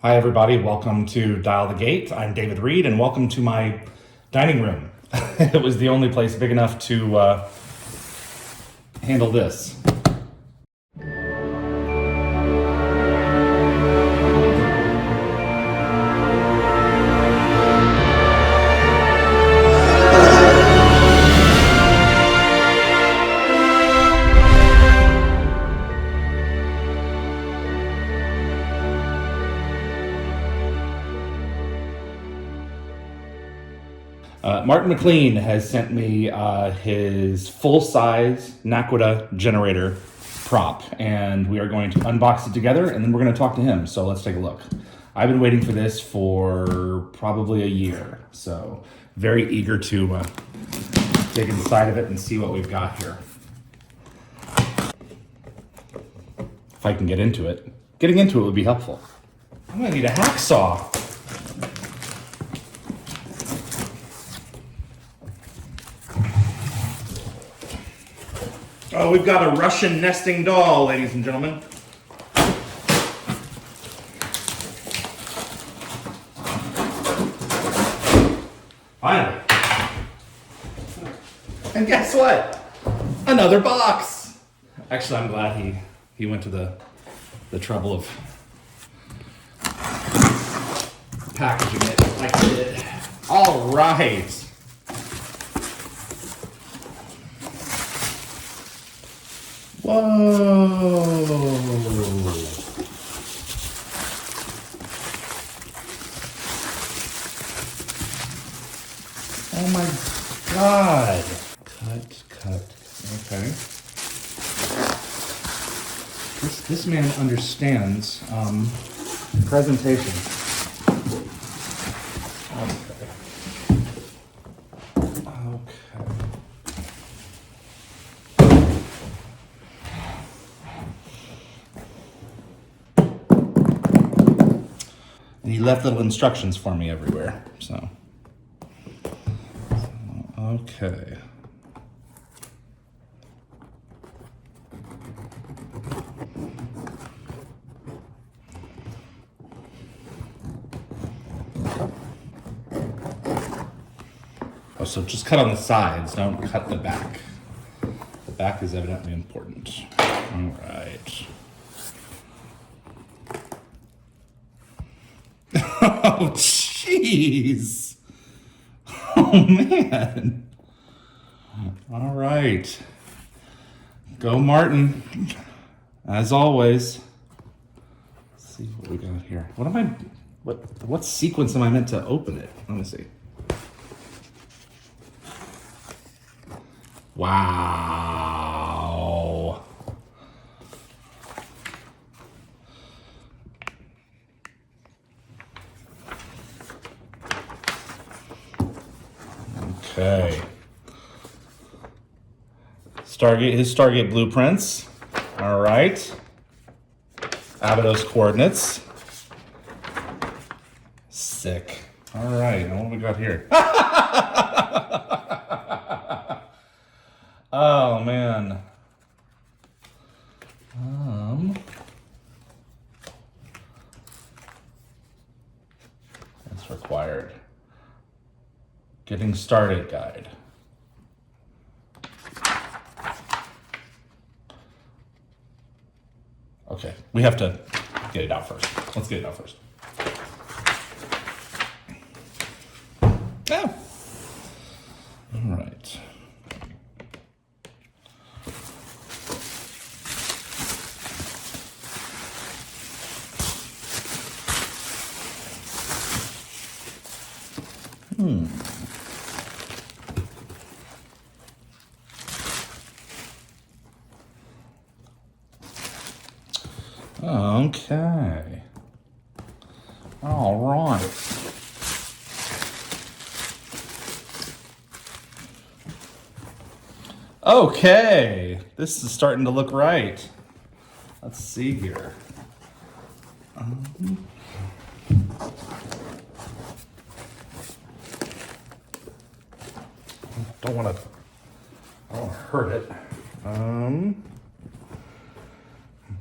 Hi everybody, welcome to Dial the Gate. I'm David Reed and welcome to my dining room. It was the only place big enough to handle this. Martin McClean has sent me his full-size Naquadah generator prop, and we are going to unbox it together, and then we're going to talk to him. So let's take a look. I've been waiting for this for probably a year, so very eager to dig inside of it and see what we've got here. If I can get into it. Getting into it would be helpful. I'm going to need a hacksaw. Oh, we've got a Russian nesting doll, ladies and gentlemen. Finally. And guess what? Another box. Actually, I'm glad he went to the trouble of packaging it like he did. All right. Whoa! Oh my God! Cut. Okay. This man understands presentation. And he left little instructions for me everywhere, so okay. Oh, so just cut on the sides, don't cut the back. The back is evidently important. All right. Oh, jeez. Oh, man. All right. Go, Martin. As always. Let's see what we got here. What sequence am I meant to open it? Let me see. Wow. Okay. His Stargate blueprints. All right. Abydos coordinates. Sick. All right. Now what do we got here? Oh, man. That's required. Getting started guide. Okay, we have to get it out first. Let's get it out first. Yeah. All right. Okay. All right. Okay. This is starting to look right. Let's see here. Don't want to hurt it.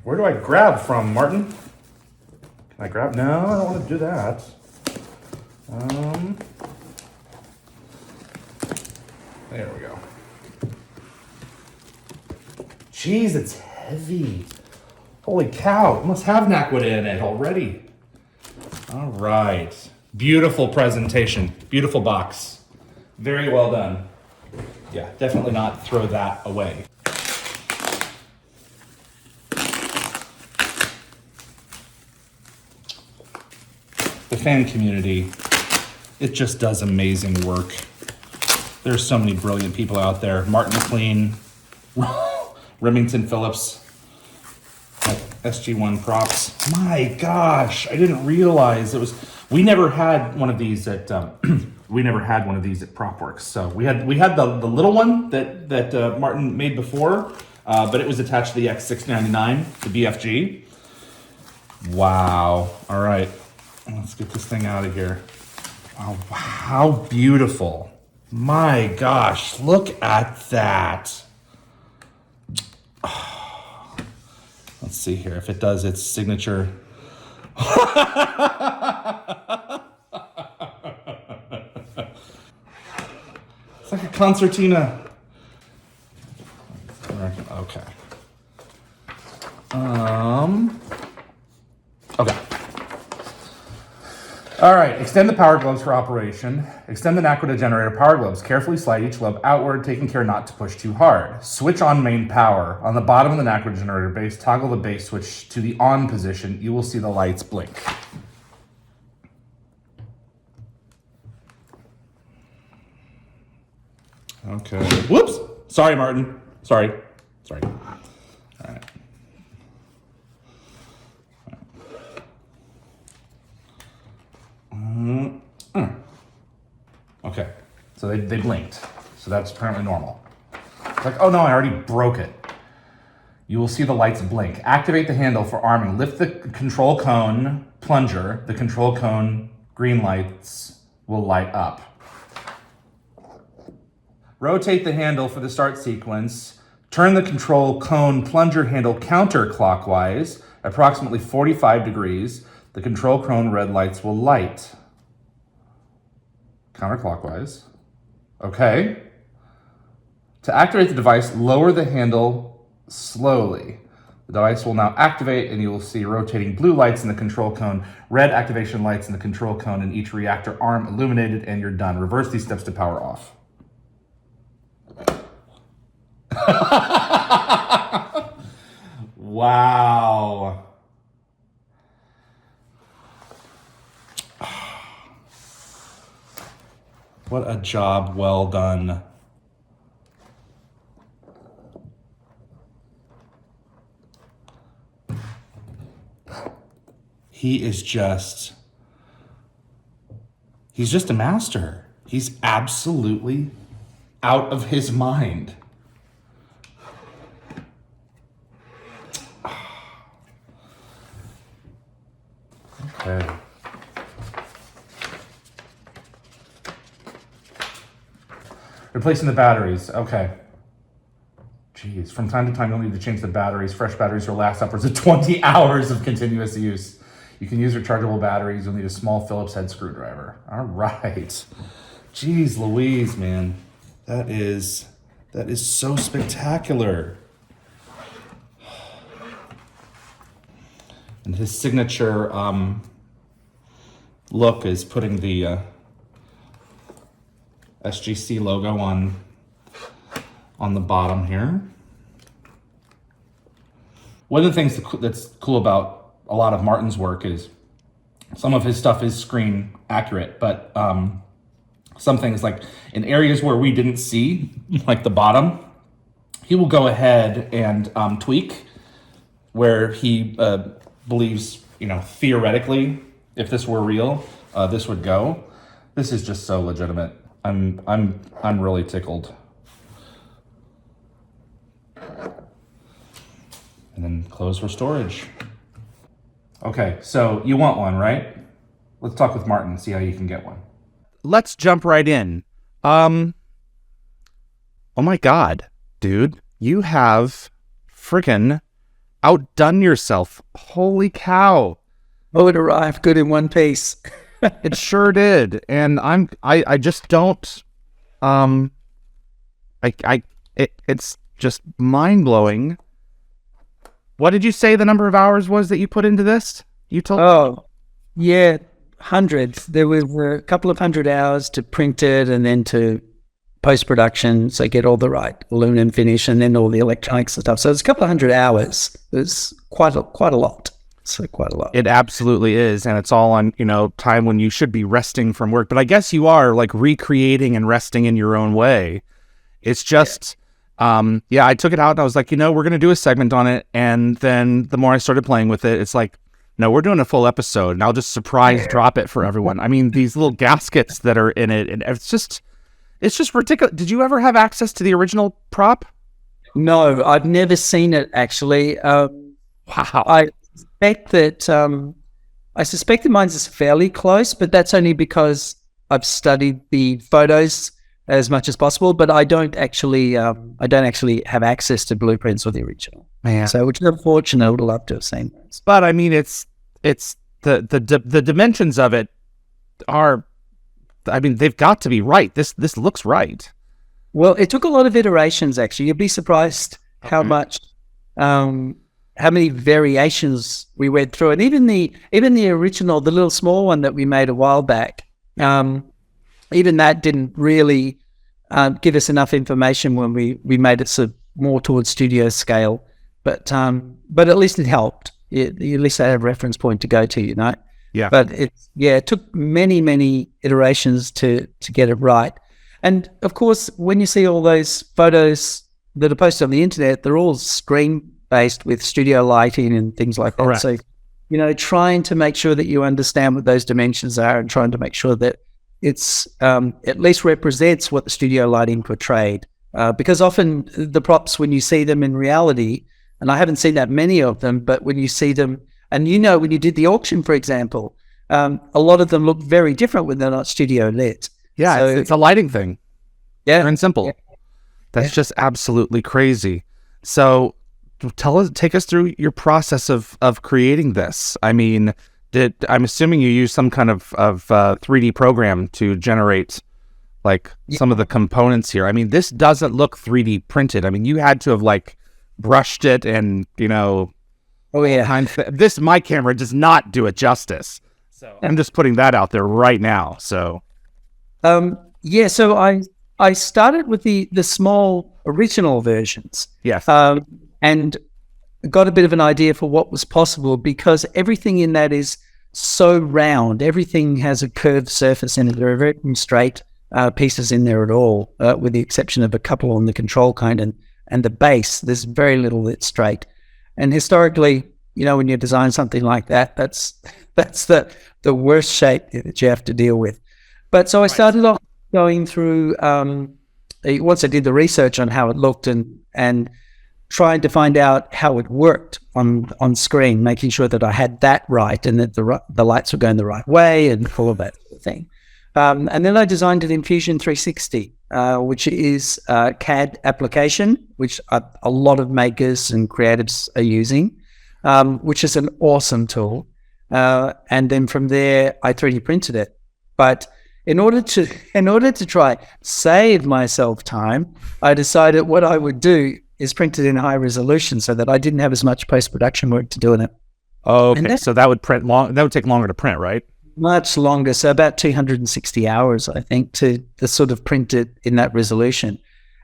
Where do I grab from, Martin? Can I grab? No, I don't want to do that. There we go. Jeez, it's heavy. Holy cow, it must have Naquadah in it already. All right. Beautiful presentation. Beautiful box. Very well done. Yeah, definitely not throw that away. The fan community, it just does amazing work. There's so many brilliant people out there. Martin McClean, Remington Phillips, SG1 props. My gosh, I didn't realize it was. We never had one of these at. We never had one of these at PropWorks. So we had the little one that Martin made before, but it was attached to the X699, the BFG. Wow. All right, let's get this thing out of here. Oh, how beautiful. My gosh, look at that. Oh, let's see here if it does its signature. It's like a concertina. Okay. Okay. All right, extend the power globes for operation. Extend the Naquadah generator power globes. Carefully slide each globe outward, taking care not to push too hard. Switch on main power. On the bottom of the Naquadah generator base, toggle the base switch to the on position. You will see the lights blink. Okay. Whoops. Sorry, Martin. Sorry. All right. Okay, so they blinked. So that's apparently normal. It's like, oh no, I already broke it. You will see the lights blink. Activate the handle for arming. Lift the control cone plunger. The control cone green lights will light up. Rotate the handle for the start sequence. Turn the control cone plunger handle counterclockwise, approximately 45 degrees. The control cone red lights will light. Counterclockwise. Okay. To activate the device, lower the handle slowly. The device will now activate and you will see rotating blue lights in the control cone, red activation lights in the control cone, and each reactor arm illuminated, and you're done. Reverse these steps to power off. Wow. What a job well done. He's just a master. He's absolutely out of his mind. Okay. Replacing the batteries. Okay. Jeez. From time to time, you'll need to change the batteries. Fresh batteries will last upwards of 20 hours of continuous use. You can use rechargeable batteries. You'll need a small Phillips head screwdriver. All right. Jeez Louise, man. That is so spectacular. And his signature look is putting the SGC logo on the bottom here. One of the things that's cool about a lot of Martin's work is some of his stuff is screen accurate, but some things like in areas where we didn't see, like the bottom, he will go ahead and tweak where he believes, theoretically, if this were real, this would go. This is just so legitimate. I'm really tickled. And then close for storage. Okay, so you want one, right? Let's talk with Martin and see how you can get one. Let's jump right in. Oh my God, dude, you have freaking outdone yourself. Holy cow. Oh, it arrived good in one piece. It sure did. And I just don't, it's just mind blowing. What did you say the number of hours was that you put into this? You told Oh, yeah, hundreds. There were a couple of 100 hours to print it and then to post-production, so get all the right aluminum finish and then all the electronics and stuff. So it's a couple of 100 hours. It's quite a lot. So quite a lot. It absolutely is. And it's all on, time when you should be resting from work. But I guess you are like recreating and resting in your own way. It's just... I took it out and I was like, we're going to do a segment on it. And then the more I started playing with it, it's like, no, we're doing a full episode and I'll just surprise drop it for everyone. I mean, these little gaskets that are in it, and it's just ridiculous. Did you ever have access to the original prop? No, I've never seen it actually. Wow. I suspect that mine's is fairly close, but that's only because I've studied the photos as much as possible, but I don't actually have access to blueprints or the original. Man. So, which is unfortunate. I would love to have seen those. But I mean, it's the dimensions of it are, I mean, they've got to be right. This looks right. Well, it took a lot of iterations. Actually, you'd be surprised how many variations we went through, and even the original, the little small one that we made a while back. Even that didn't really give us enough information when we made it sort of more towards studio scale. But at least it helped. At least I had a reference point to go to, Yeah. But it took many iterations to get it right. And of course, when you see all those photos that are posted on the internet, they're all screen based with studio lighting and things like that. Correct. So, trying to make sure that you understand what those dimensions are and trying to make sure that it's at least represents what the studio lighting portrayed. Because often the props, when you see them in reality, and I haven't seen that many of them, but when you see them, and when you did the auction, for example, a lot of them look very different when they're not studio lit. Yeah, so, it's a lighting thing. Yeah. Pure and simple. Yeah. That's just absolutely crazy. So take us through your process of creating this. I mean, I'm assuming you use some kind of 3D program to generate some of the components here. I mean, this doesn't look 3D printed. I mean, you had to have brushed it and, Oh yeah. My camera does not do it justice. So I'm just putting that out there right now. So, so I started with the small original versions. Yes. And got a bit of an idea for what was possible because everything in that is so round. Everything has a curved surface in it. There are very straight pieces in there at all, with the exception of a couple on the control kind and the base. There's very little that's straight. And historically, when you design something like that, that's the worst shape that you have to deal with. But so I started off going through, once I did the research on how it looked and trying to find out how it worked on screen, making sure that I had that right and that the lights were going the right way and all of that sort of thing. And then I designed it in Fusion 360, which is a CAD application, which a lot of makers and creatives are using, which is an awesome tool. And then from there, I 3D printed it. But in order to try save myself time, I decided what I would do is print it in high resolution so that I didn't have as much post-production work to do in it. Oh, okay. So that would that would take longer to print, right? Much longer. So about 260 hours, I think, to sort of print it in that resolution.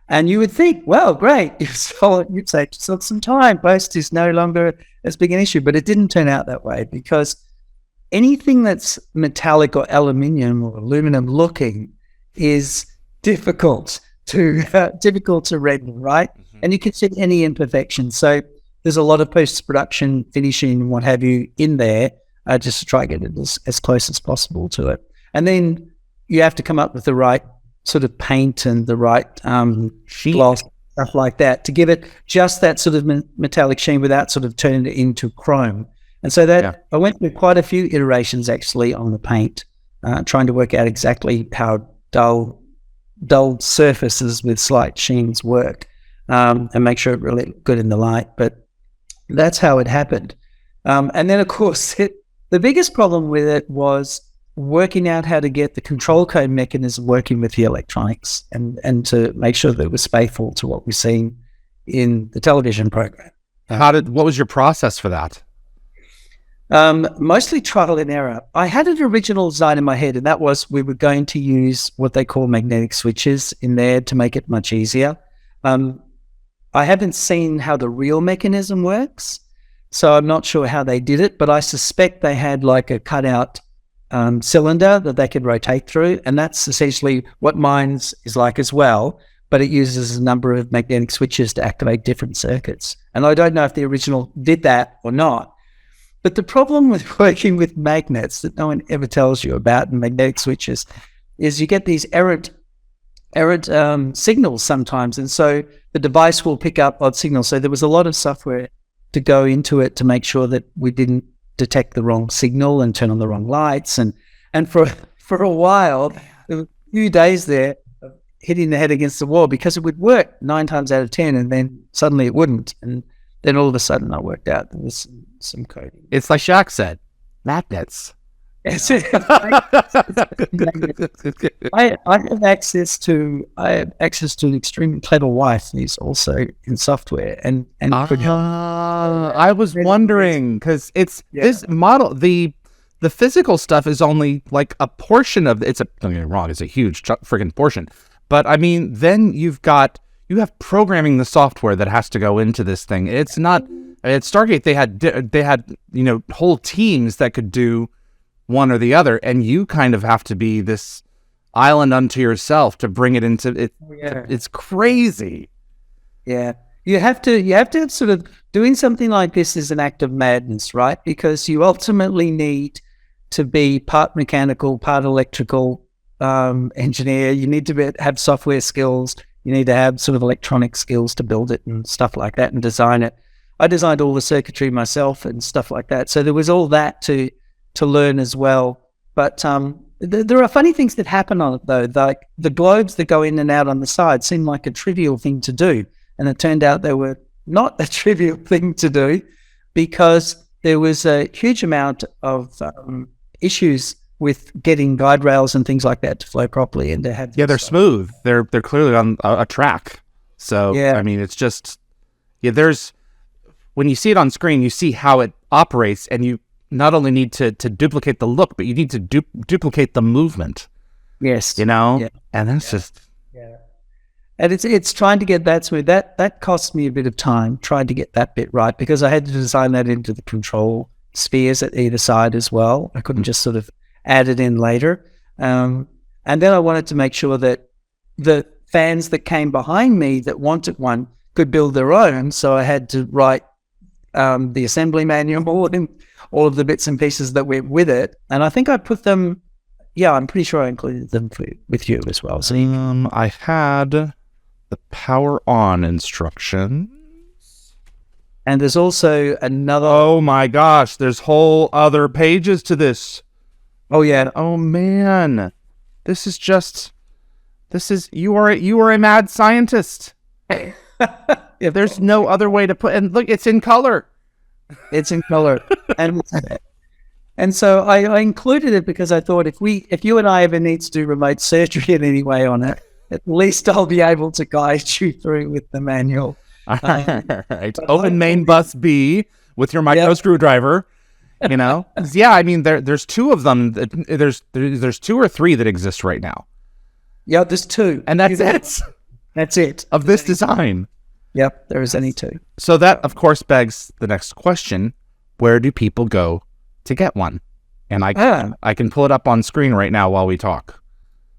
And you would think, well, great. You'd say, yourself some time. Post is no longer as big an issue. But it didn't turn out that way because anything that's metallic or aluminium or aluminum looking is difficult to render, right? Mm-hmm. And you can see any imperfection. So there's a lot of post-production finishing and what have you in there just to try and get it as close as possible to it. And then you have to come up with the right sort of paint and the right gloss, stuff like that, to give it just that sort of metallic sheen without sort of turning it into chrome. And so I went through quite a few iterations actually on the paint, trying to work out exactly how dull surfaces with slight sheens work, and make sure it really looked good in the light. But that's how it happened. And then of course The biggest problem with it was working out how to get the control code mechanism working with the electronics and to make sure that it was faithful to what we've seen in the television program. What was your process for that? Mostly trial and error. I had an original design in my head, and that was we were going to use what they call magnetic switches in there to make it much easier. I haven't seen how the real mechanism works, so I'm not sure how they did it, but I suspect they had like a cutout cylinder that they could rotate through, and that's essentially what mine's is like as well, but it uses a number of magnetic switches to activate different circuits. And I don't know if the original did that or not. But the problem with working with magnets that no one ever tells you about in magnetic switches is you get these errant signals sometimes. And so the device will pick up odd signals. So there was a lot of software to go into it to make sure that we didn't detect the wrong signal and turn on the wrong lights. And for a while, there were a few days there of hitting the head against the wall because it would work 9 times out of 10 and then suddenly it wouldn't. And then all of a sudden I worked out there was some coding. It's like Shaq said, magnets. Yes. I have access to an extremely clever wife who's also in software and could help. I was wondering because this model, the physical stuff is only like a portion of don't get me wrong, it's a huge freaking portion. But I mean, then you have programming the software that has to go into this thing. It's not at Stargate. They had whole teams that could do one or the other, and you kind of have to be this island unto yourself to bring it into it. It's crazy. Yeah, you have to sort of doing something like this is an act of madness, right? Because you ultimately need to be part mechanical, part electrical engineer. You need to have software skills. You need to have sort of electronic skills to build it and stuff like that and design it. I designed all the circuitry myself and stuff like that. So there was all that to learn as well. But there are funny things that happen on it though. Like the globes that go in and out on the side seem like a trivial thing to do. And it turned out they were not a trivial thing to do because there was a huge amount of issues with getting guide rails and things like that to flow properly and to have. Yeah, they're smooth. They're clearly on a track. So, yeah. I mean, it's just, there's, when you see it on screen, you see how it operates, and you not only need to duplicate the look, but you need to duplicate the movement. Yes. And that's just. Yeah. And it's trying to get that smooth. That cost me a bit of time trying to get that bit right because I had to design that into the control spheres at either side as well. I couldn't just sort of add it in later. And then I wanted to make sure that the fans that came behind me that wanted one could build their own. So I had to write the assembly manual and all of the bits and pieces that went with it. And I think I put them, I'm pretty sure I included them with you as well. So I had the power on instructions. And there's also another. Oh my gosh, there's whole other pages to this. Oh yeah. Oh man. You are a mad scientist. There's no other way to put, and look, it's in color. It's in color. And so I included it because I thought if you and I ever need to do remote surgery in any way on it, at least I'll be able to guide you through with the manual. Right. Open main bus B with your micro screwdriver. Yeah, I mean there's two of them. There's 2 or 3 that exist right now. Yeah, there's 2, and that's it. That's it of this design. Yep, there is only 2. So that of course begs the next question: where do people go to get one? And I can pull it up on screen right now while we talk.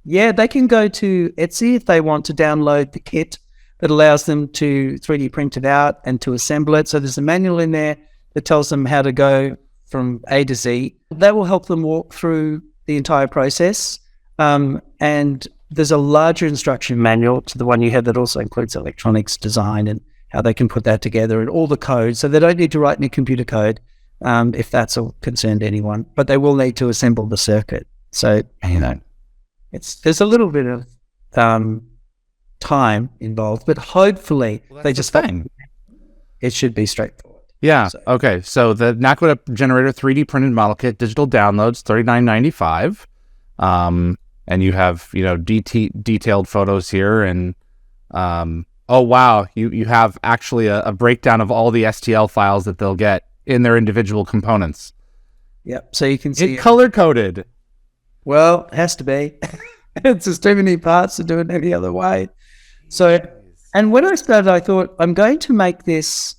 Yeah, they can go to Etsy if they want to download the kit that allows them to 3D print it out and to assemble it. So there's a manual in there that tells them how to go from A to Z. That will help them walk through the entire process. And there's a larger instruction manual to the one you have that also includes electronics design and how they can put that together and all the code. So they don't need to write any computer code if that's of concern to anyone, but they will need to assemble the circuit. So, there's a little bit of time involved, but hopefully they just fine. It should be straightforward. Yeah. So- Okay. So the Naquadah generator 3D printed model kit, digital downloads, $39.95. And you have, detailed photos here, and oh wow, you have actually a breakdown of all the STL files that they'll get in their individual components. Yep. So you can see It color coded. Well, it has to be. It's just too many parts to do it any other way. So, and when I started, I thought I'm going to make this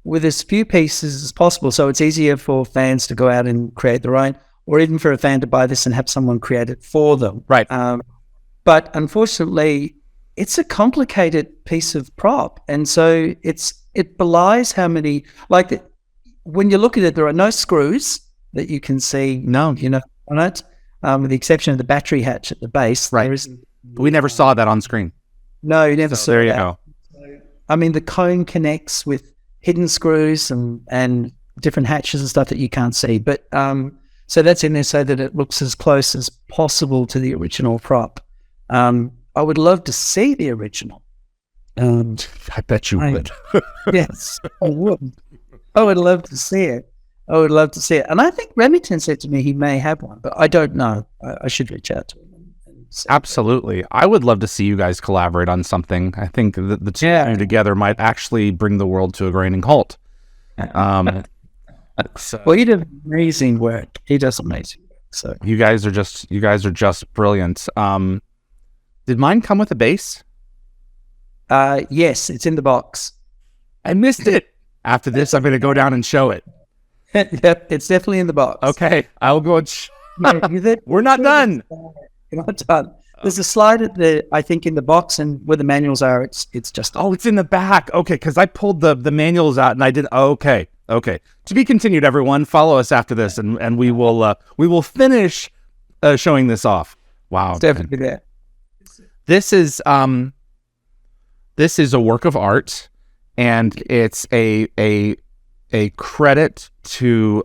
with as few pieces as possible, so it's easier for fans to go out and create their own, or even for a fan to buy this and have someone create it for them. Right. But unfortunately, it's a complicated piece of prop, and so it belies how many. When you look at it, there are no screws that you can see. No. On it, with the exception of the battery hatch at the base. Right. There isn't. We never saw that on screen. No, you never So saw there you that. go. I mean, the cone connects with hidden screws and different hatches and stuff that you can't see. But so that's in there so that it looks as close as possible to the original prop. I would love to see the original. I bet you would. Yes, I would. I would love to see it. I would love to see it. And I think Remington said to me he may have one, but I don't know. I should reach out to him. And see. Absolutely. I would love to see you guys collaborate on something. I think the two of you together might actually bring the world to a grinding halt. Well, he did amazing work. He does amazing work. So you guys are just brilliant. Did mine come with a base? yes, it's in the box. I missed it. After this, I'm going to go down and show it. Yep, it's definitely in the box. Okay, I'll go. We're not done. You're not done. There's a slide I think in the box, and where the manuals are, it's just. Oh, it's in the back. Okay, because I pulled the manuals out and I did. Okay. To be continued, everyone. Follow us after this, and we will finish showing this off. Wow, It's definitely there. This is a work of art, and it's a credit to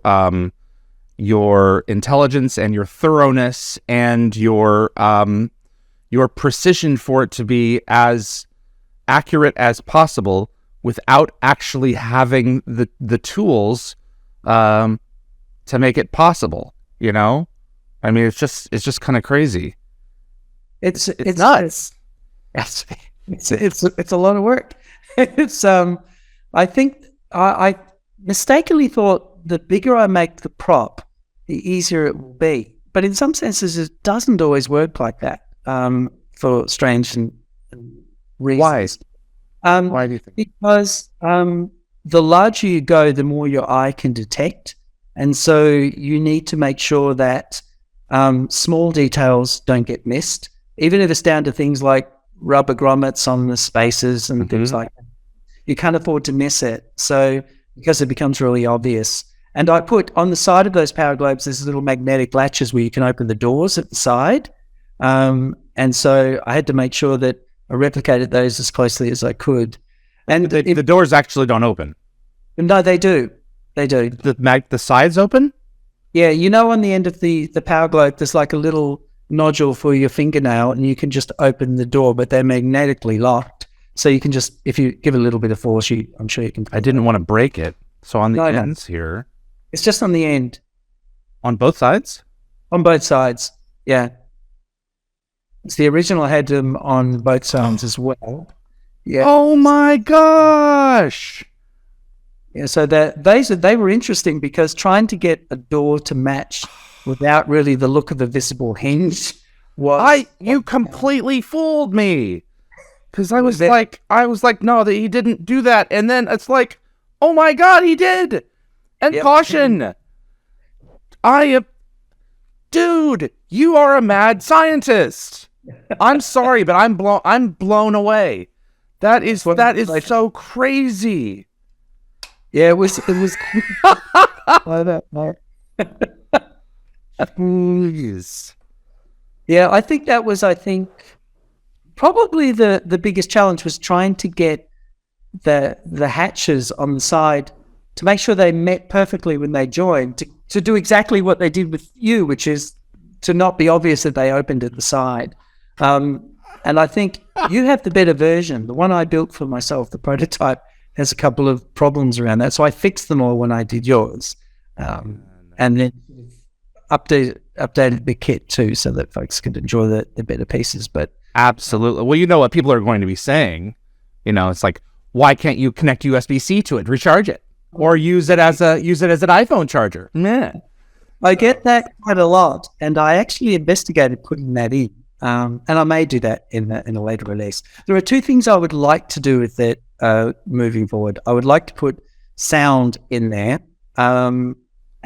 your intelligence and your thoroughness and your precision for it to be as accurate as possible without actually having the tools to make it possible. I mean, it's just kind of crazy. It's nuts. It's a lot of work. I think I mistakenly thought the bigger I make the prop, the easier it will be. But in some senses, it doesn't always work like that for strange and reasons. Why? Why do you think? Because the larger you go, the more your eye can detect. And so you need to make sure that small details don't get missed, even if it's down to things like rubber grommets on the spaces and things like that. You can't afford to miss it. So because it becomes really obvious. And I put on the side of those power globes, there's little magnetic latches where you can open the doors at the side. And so I had to make sure that I replicated those as closely as I could. And The doors actually don't open. no, they do. They do. The sides open? Yeah, on the end of the power globe, there's like a little nodule for your fingernail, and you can just open the door, but they're magnetically locked. So you can just, if you give it a little bit of force, I'm sure you can. I didn't want to break it. So on the ends here. It's just on the end. On both sides? On both sides, yeah. It's the original. I had them on both sides as well. Yeah. Oh my gosh! Yeah. So they were interesting because trying to get a door to match without really the look of a visible hinge was. You completely fooled me. Because I was like, no, that he didn't do that, and then it's like, oh my God, he did! And caution! Dude, you are a mad scientist. I'm sorry, but I'm blown away. That is so crazy. Yeah, it was. Please. Yeah, I think that was. Probably the biggest challenge was trying to get the hatches on the side to make sure they met perfectly when they joined, to do exactly what they did with you, which is to not be obvious that they opened at the side. And I think you have the better version. The one I built for myself, the prototype, has a couple of problems around that. So I fixed them all when I did yours, and then updated the kit too, so that folks could enjoy the better pieces. But absolutely. Well, you know what people are going to be saying. It's like, why can't you connect USB-C to it, recharge it, or use it as an iPhone charger? Meh. I get that quite a lot, and I actually investigated putting that in, and I may do that in a later release. There are two things I would like to do with it moving forward. I would like to put sound in there, and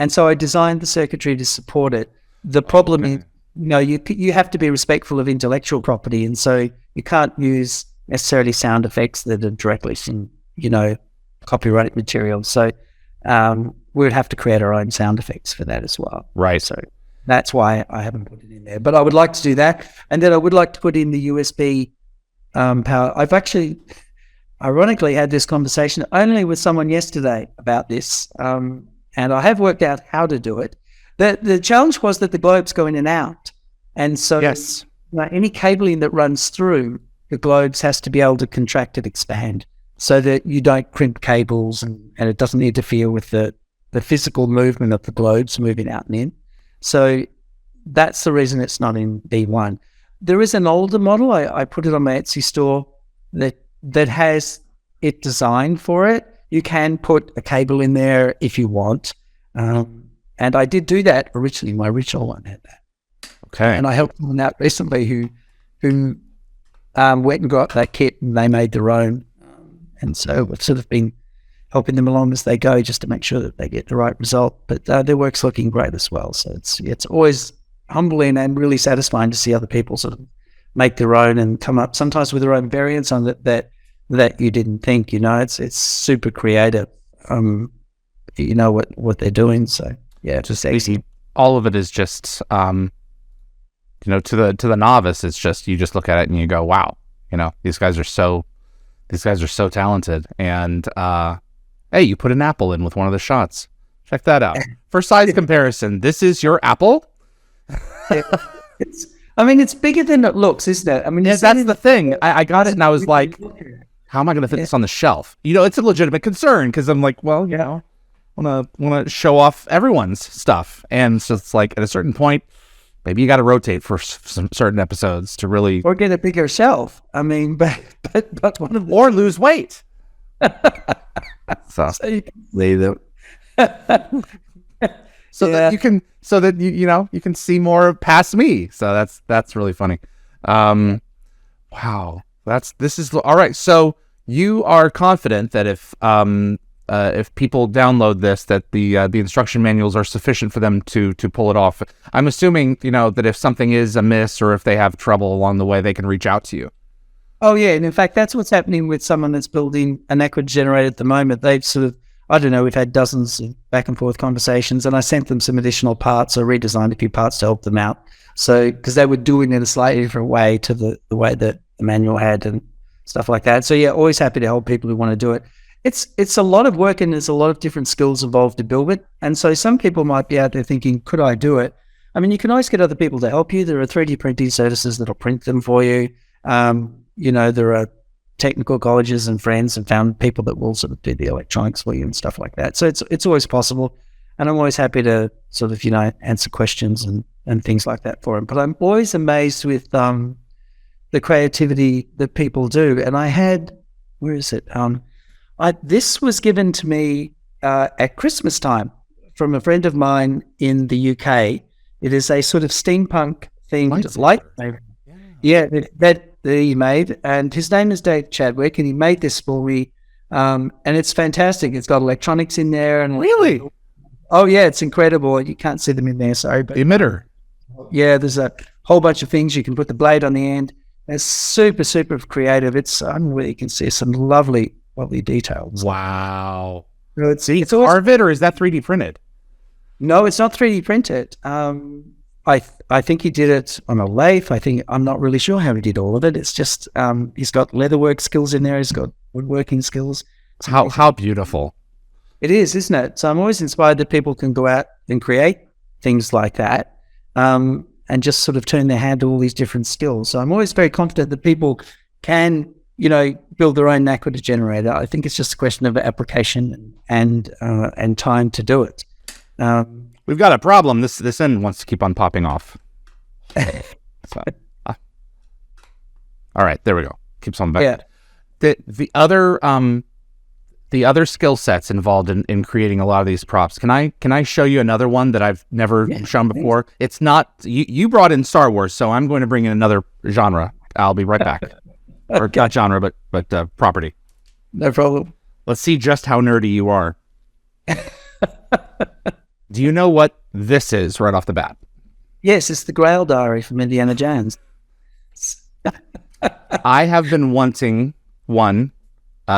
so I designed the circuitry to support it. The problem is, you have to be respectful of intellectual property, and so you can't use necessarily sound effects that are directly from copyrighted material. So we would have to create our own sound effects for that as well. Right. So that's why I haven't put it in there. But I would like to do that. And then I would like to put in the USB power. I've actually, ironically, had this conversation only with someone yesterday about this. And I have worked out how to do it. The challenge was that the globes go in and out. And so yes, any cabling that runs through the globes has to be able to contract and expand so that you don't crimp cables and it doesn't interfere with the physical movement of the globes moving out and in. So that's the reason it's not in B1. There is an older model. I put it on my Etsy store that has it designed for it. You can put a cable in there if you want. And I did do that originally. My original one had that. Okay. And I helped someone out recently who went and got that kit and they made their own. And so we've sort of been helping them along as they go just to make sure that they get the right result. But their work's looking great as well. So it's always humbling and really satisfying to see other people sort of make their own and come up sometimes with their own variants on that you didn't think. It's super creative. What they're doing. So yeah, just easy. All of it is just to the novice, it's just, you just look at it and you go, wow, these guys are so talented. And hey, you put an apple in with one of the shots. Check that out. For size comparison, this is your apple. It's bigger than it looks, isn't it? That's the thing. I got it and I was like, how am I going to fit this on the shelf? It's a legitimate concern because I'm like, well, want to show off everyone's stuff. And so it's like at a certain point, maybe you got to rotate for some certain episodes to really, or get a bigger shelf. But one of or lose weight. So you can lay them. that you can see more past me. So that's really funny. Wow, this is all right. So you are confident that if people download this, that the instruction manuals are sufficient for them to pull it off. I'm assuming that if something is amiss or if they have trouble along the way, they can reach out to you. Oh yeah, and in fact, that's what's happening with someone that's building a Naquadah generator at the moment. They've sort of, I don't know, we've had dozens of back and forth conversations, and I sent them some additional parts or redesigned a few parts to help them out. So because they were doing it a slightly different way to the way that the manual had and stuff like that. So yeah, always happy to help people who want to do it. It's a lot of work and there's a lot of different skills involved to build it. And so some people might be out there thinking, could I do it? You can always get other people to help you. There are 3D printing services that'll print them for you. There are technical colleges and friends and found people that will sort of do the electronics for you and stuff like that. So it's always possible. And I'm always happy to sort of, answer questions and things like that for them. But I'm always amazed with the creativity that people do. And I had, where is it? This was given to me at Christmas time from a friend of mine in the UK. It is a sort of steampunk themed light. Yeah, that he made, and his name is Dave Chadwick, and he made this for me, and it's fantastic. It's got electronics in there, and really, oh yeah, it's incredible. You can't see them in there, sorry, but emitter. Yeah, there's a whole bunch of things. You can put the blade on the end. It's super, super creative. It's unreal. You can see some lovely details. Wow. So it's carve it, or is that 3D printed? No, it's not 3D printed. I think he did it on a lathe. I'm not really sure how he did all of it. It's just he's got leatherwork skills in there. He's got woodworking skills. How beautiful. It is, isn't it? So I'm always inspired that people can go out and create things like that and just sort of turn their hand to all these different skills. So I'm always very confident that people can build their own Naquadah generator. I think it's just a question of application and time to do it. We've got a problem. This end wants to keep on popping off. So, all right, there we go. Keeps on back. Yeah. The other skill sets involved in creating a lot of these props. Can I show you another one that I've never shown before? It's not you brought in Star Wars, so I'm going to bring in another genre. I'll be right back. Or not genre, but property. No problem. Let's see just how nerdy you are. Do you know what this is right off the bat? Yes, it's the Grail diary from Indiana Jones. I have been wanting one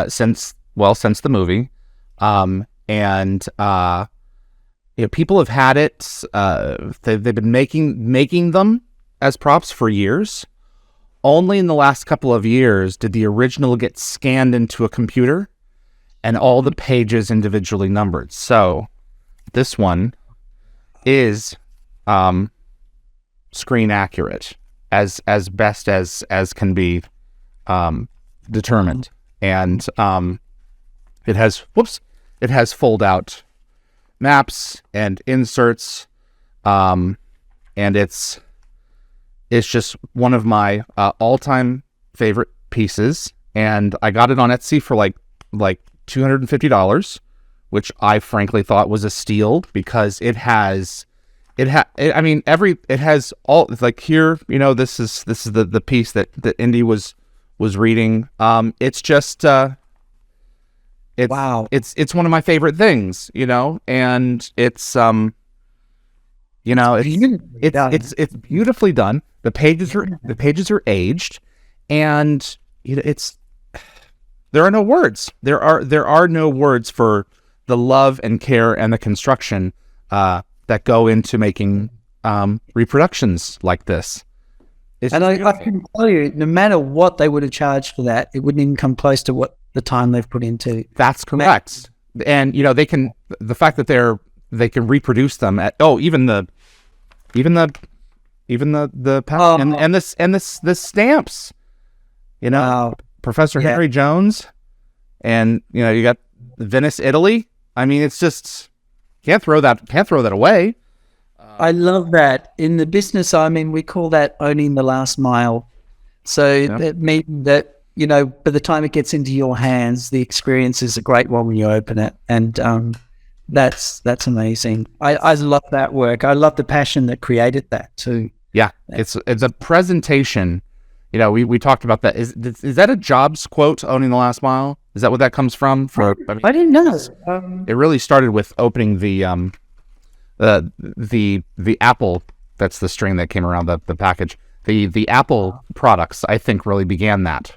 since the movie, and people have had it. They've been making them as props for years. Only in the last couple of years did the original get scanned into a computer, and all the pages individually numbered. So this one is screen accurate as best as can be determined, and it has fold out maps and inserts, and it's just one of my all-time favorite pieces, and I got it on Etsy for like $250, which I frankly thought was a steal because it has all, like, here, this is the piece that Indy was reading. It's just Wow. It's one of my favorite things, and it's it's beautifully done. The pages are aged, and there are no words. There are no words for the love and care and the construction that go into making reproductions like this. And I can tell you, no matter what they would have charged for that, it wouldn't even come close to what the time they've put into. That's correct. And the fact that they can reproduce them at even the pattern and the stamps. Professor Henry Jones, and you got Venice, Italy. I mean, it's just can't throw that away. I love that. In the business, we call that owning the last mile. So that means that, by the time it gets into your hands, the experience is a great one when you open it. And that's amazing. I love that work. I love the passion that created that too. Yeah, it's a presentation. We talked about that. Is that a Jobs quote, owning the last mile? Is that what that comes from? I didn't know. It really started with opening the Apple. That's the string that came around the package. The Apple products, I think, really began that.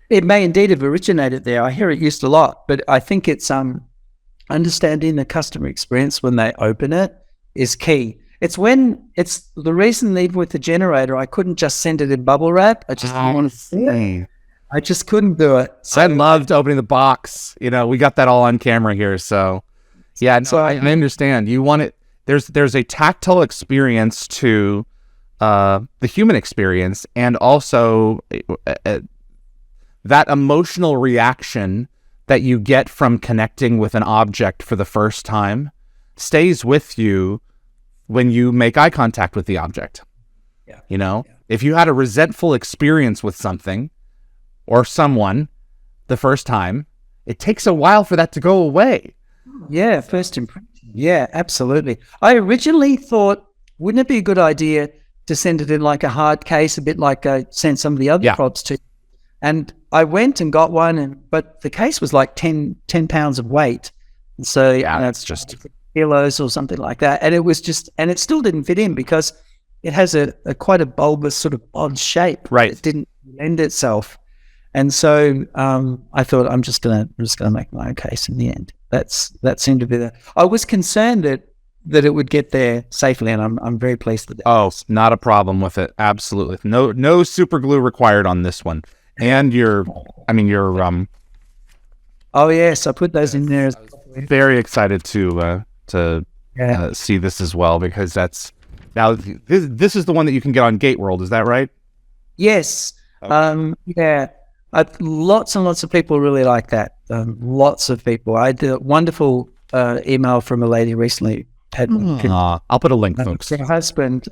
It may indeed have originated there. I hear it used a lot, but I think it's understanding the customer experience when they open it is key. It's the reason, even with the generator, I couldn't just send it in bubble wrap. I just didn't want to see it. I just couldn't do it. So I loved opening the box. We got that all on camera here. So yeah, so I understand. You want it. There's a tactile experience to the human experience, and also that emotional reaction that you get from connecting with an object for the first time stays with you when you make eye contact with the object. If you had a resentful experience with something or someone the first time, it takes a while for that to go away. Yeah, first impression. Yeah, absolutely. I originally thought, wouldn't it be a good idea to send it in like a hard case, a bit like I sent some of the other props to? And I went and got one, but the case was like 10 pounds of weight. So that's just kilos or something like that. And it still didn't fit in because it has a quite a bulbous sort of odd shape. Right. It didn't lend itself. And so I thought I'm just gonna make my own case in the end. That seemed to be I was concerned that it would get there safely, and I'm very pleased with that. Oh, not a problem with it. Absolutely. No super glue required on this one. And your oh yes, I put those in there. Very excited to see this as well, because this is the one that you can get on Gate World. Is that right? Yes. Okay. Yeah. Lots and lots of people really like that. Lots of people. I had a wonderful email from a lady recently. I'll put a link, folks. Her husband,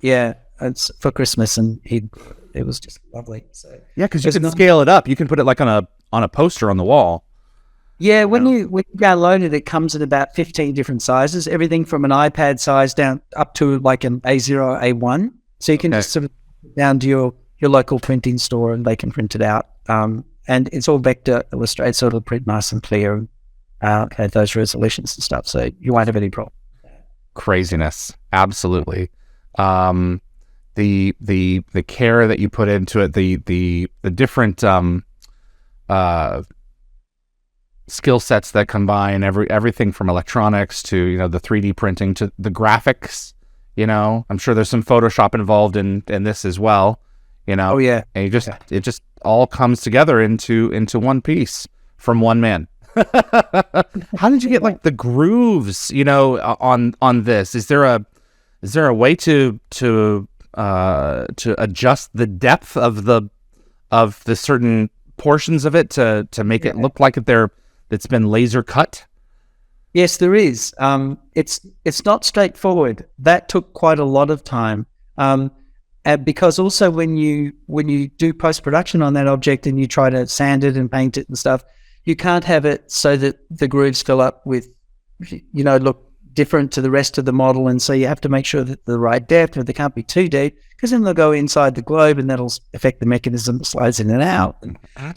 it's for Christmas, and it was just lovely. So yeah, because you can scale it up. You can put it like on a poster on the wall. Yeah, when you download it, it comes in about 15 different sizes. Everything from an iPad size down up to like an A0, A1. So you can just sort of down to your local printing store, and they can print it out. And it's all vector illustrated, so it'll print nice and clear, and have those resolutions and stuff. So you won't have any problem. Craziness, absolutely. The care that you put into it, the different skill sets that combine everything from electronics to the 3D printing to the graphics. I'm sure there's some Photoshop involved in this as well. Oh yeah, and it just all comes together into one piece from one man. How did you get like the grooves, on this? Is there a way to adjust the depth of the certain portions of it to make it look like it's been laser cut? Yes, there is. It's not straightforward. That took quite a lot of time. Because also when you do post-production on that object and you try to sand it and paint it and stuff, you can't have it so that the grooves fill up with, look different to the rest of the model. And so you have to make sure that the right depth, or they can't be too deep, because then they'll go inside the globe and that'll affect the mechanism that slides in and out.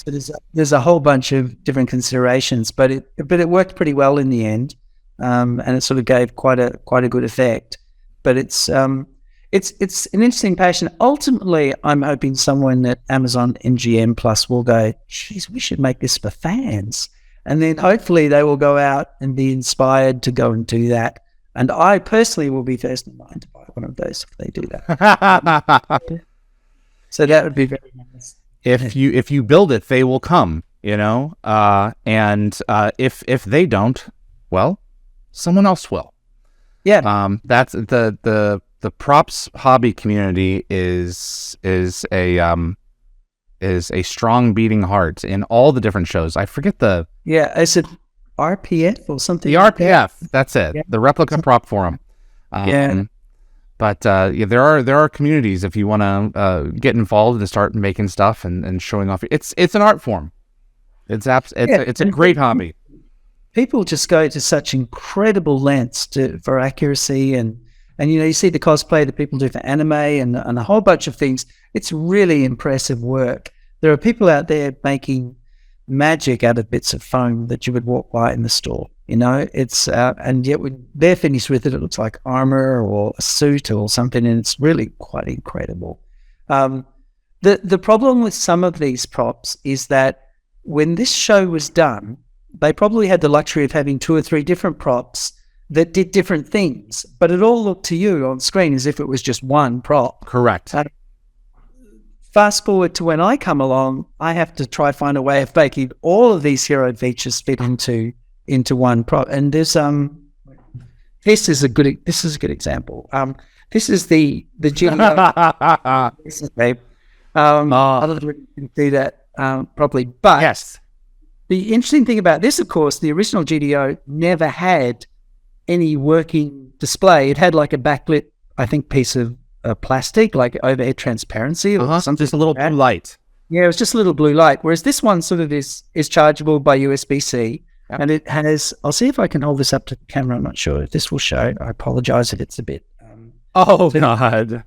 So there's a whole bunch of different considerations, but it worked pretty well in the end. And it sort of gave quite a good effect. But it's an interesting passion. Ultimately, I'm hoping someone at Amazon MGM Plus will go, geez, we should make this for fans. And then hopefully they will go out and be inspired to go and do that. And I personally will be first in line to buy one of those if they do that. So that would be very nice. If you build it, they will come, and if they don't, well, someone else will. Yeah. That's the props hobby community is a strong beating heart in all the different shows. I forget is it RPF or something? The RPF, that's it. Yeah. The Replica Prop Forum. But there are communities if you want to get involved and start making stuff and showing off. It's an art form. It's a great hobby. People just go to such incredible lengths for accuracy and you see the cosplay that people do for anime and a whole bunch of things. It's really impressive work. There are people out there making magic out of bits of foam that you would walk by in the store. It's and yet when they're finished with it, it looks like armor or a suit or something, and it's really quite incredible. The problem with some of these props is that when this show was done, they probably had the luxury of having 2 or 3 different props that did different things, but it all looked to you on screen as if it was just one prop. Correct. Fast forward to when I come along, I have to try find a way of making all of these hero features fit into one prop. And there's this is a good example. This is the GDO. I don't really do that properly, but yes. The interesting thing about this, of course, the original GDO never had any working display. It had like a backlit, I think, piece of plastic, like overhead transparency or something. Just a little blue light. Yeah, it was just a little blue light. Whereas this one sort of is chargeable by USB-C, and it has. I'll see if I can hold this up to the camera. I'm not sure if this will show. I apologize if it's a bit. God!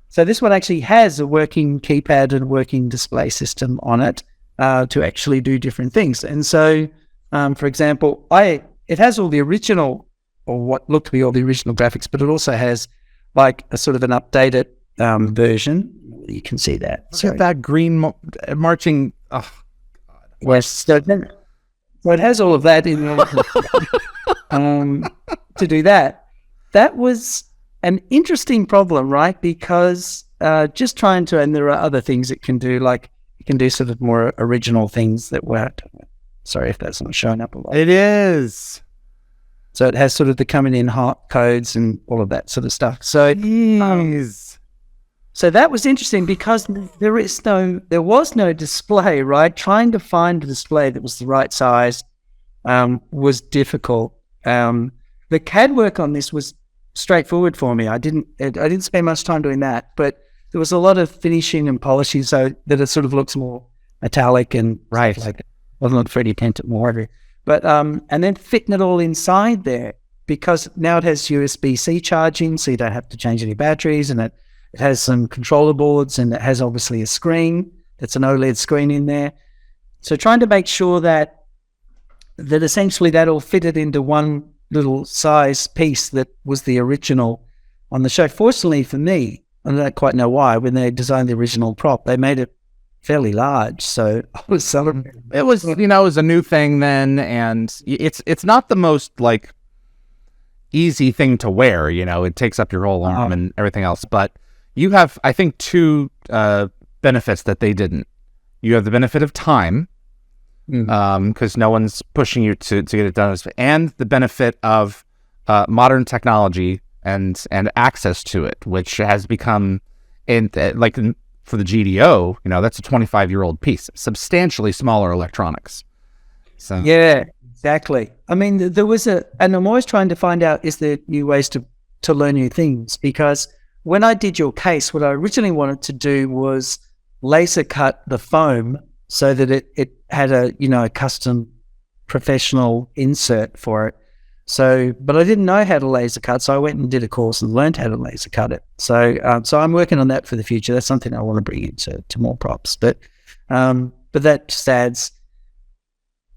So this one actually has a working keypad and a working display system on it to actually do different things. And so, for example, it has all the original, or what looked to be all the original graphics, but it also has like a sort of an updated version. You can see that. Look at that green marching. Oh, God. Yes. So it has all of that in to do that. That was an interesting problem, right? Because just trying to, and there are other things it can do, like it can do sort of more original things that were. Sorry if that's not showing up a lot. It is. So it has sort of the coming in hot codes and all of that sort of stuff. So, So that was interesting because there was no display, right? Trying to find a display that was the right size was difficult. The CAD work on this was straightforward for me. I didn't spend much time doing that, but there was a lot of finishing and polishing so that it sort of looks more metallic and Right. stuff like that. Wasn't look pretty painted more. But and then fitting it all inside there, because now it has USB-C charging, so you don't have to change any batteries, and it has some controller boards, and it has obviously a screen. It's an OLED screen in there. So trying to make sure that essentially that all fitted into one little size piece that was the original on the show. Fortunately for me, I don't quite know why, when they designed the original prop, they made it fairly large. So I was celebrating. It was, it was a new thing then, and it's not the most like easy thing to wear. It takes up your whole arm and everything else. But you have, I think, two benefits that they didn't. You have the benefit of time, because no one's pushing you to get it done, and the benefit of modern technology and access to it, which has become for the GDO, that's a 25-year-old piece, substantially smaller electronics. So yeah, exactly. I mean, there was and I'm always trying to find out, is there new ways to learn new things? Because when I did your case, what I originally wanted to do was laser cut the foam so that it had a custom professional insert for it. So, but I didn't know how to laser cut, so I went and did a course and learned how to laser cut it. So, so I'm working on that for the future. That's something I want to bring into more props. But that just adds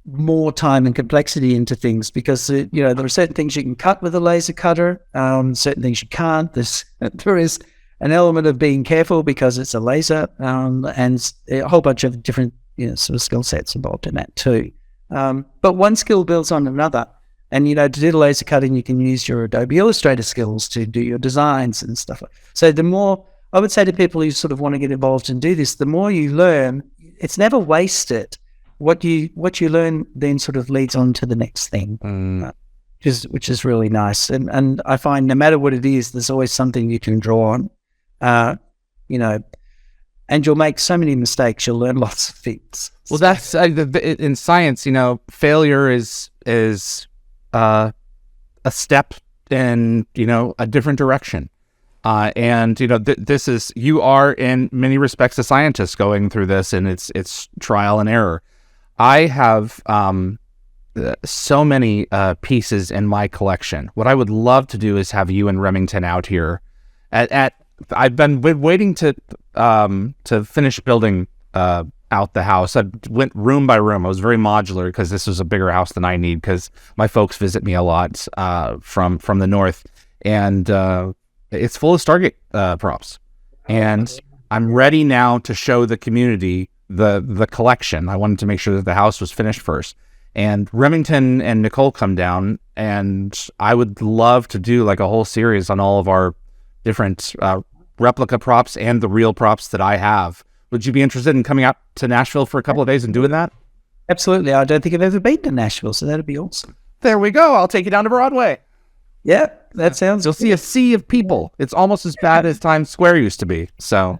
more time and complexity into things, because there are certain things you can cut with a laser cutter, certain things you can't. There is an element of being careful because it's a laser, and a whole bunch of different sort of skill sets involved in that too. But one skill builds on another. And, to do the laser cutting, you can use your Adobe Illustrator skills to do your designs and stuff. So the more, I would say to people who sort of want to get involved and do this, the more you learn, it's never wasted. What you learn then sort of leads on to the next thing, which is really nice. And I find no matter what it is, there's always something you can draw on, and you'll make so many mistakes, you'll learn lots of things. Well, that's in science, failure is a step in a different direction, and this is, you are in many respects a scientist going through this, and it's trial and error. I have so many pieces in my collection. What I would love to do is have you and Remington out here I've been waiting to finish building out the house. I went room by room. I was very modular because this was a bigger house than I need, because my folks visit me a lot from the north, and it's full of Stargate props. And I'm ready now to show the community the collection. I wanted to make sure that the house was finished first. And Remington and Nicole come down, and I would love to do like a whole series on all of our different replica props and the real props that I have. Would you be interested in coming out to Nashville for a couple of days and doing that? Absolutely. I don't think I've ever been to Nashville, so that'd be awesome. There we go. I'll take you down to Broadway. Yeah, that sounds You'll see a sea of people. It's almost as bad as Times Square used to be. So,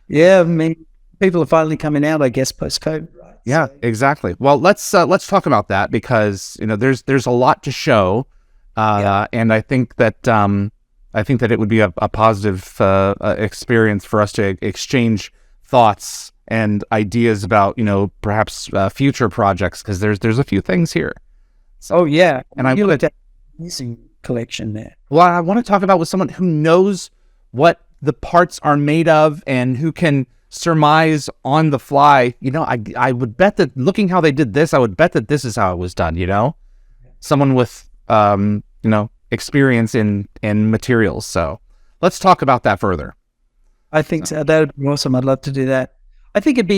yeah, I mean, people are finally coming out, I guess, post-COVID, right? Yeah, exactly. Well, let's talk about that, because there's a lot to show, and I think that it would be a positive experience for us to exchange thoughts and ideas about perhaps future projects, because there's a few things here. So, yeah, and I looked at amazing collection there. Well, I want to talk about with someone who knows what the parts are made of and who can surmise on the fly. I would bet that, looking how they did this, I would bet that this is how it was done. Someone with experience in materials. So let's talk about that further. I think so. That would be awesome. I'd love to do that. I think it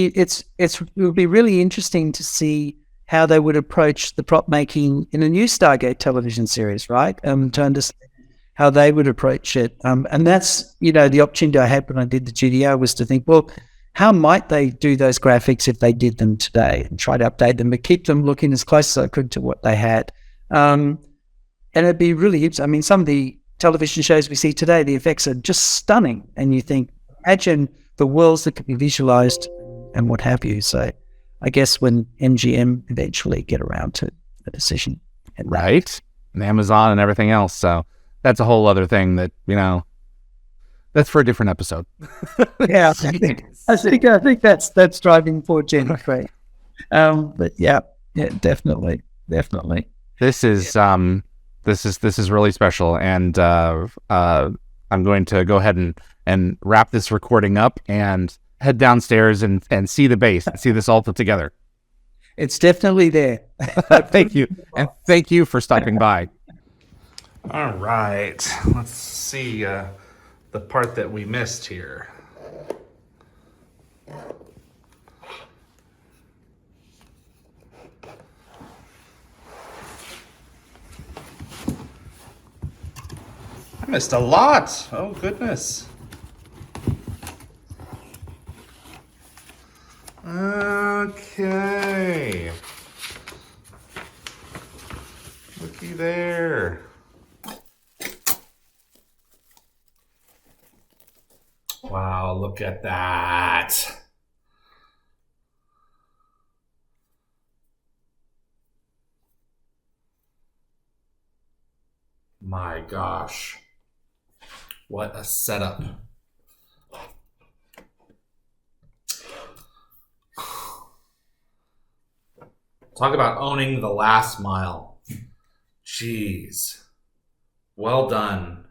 would be really interesting to see how they would approach the prop making in a new Stargate television series, right? To understand how they would approach it. And that's, the opportunity I had when I did the GDO was to think, well, how might they do those graphics if they did them today, and try to update them, but keep them looking as close as I could to what they had. And it'd be really, I mean, some of the television shows we see today, the effects are just stunning. And you think, imagine the worlds that could be visualized and what have you. So I guess when MGM eventually get around to the decision. Right. And Amazon and everything else. So that's a whole other thing that, that's for a different episode. Yeah, I think that's driving forward, Jennifer. But yeah, definitely. This is really special, and I'm going to go ahead and wrap this recording up and head downstairs and see the base and see this all put together. It's definitely there. Thank you, and thank you for stopping by. All right, let's see the part that we missed here. I missed a lot. Oh, goodness. Okay. Looky there. Wow, look at that. My gosh. What a setup. Talk about owning the last mile. Jeez. Well done.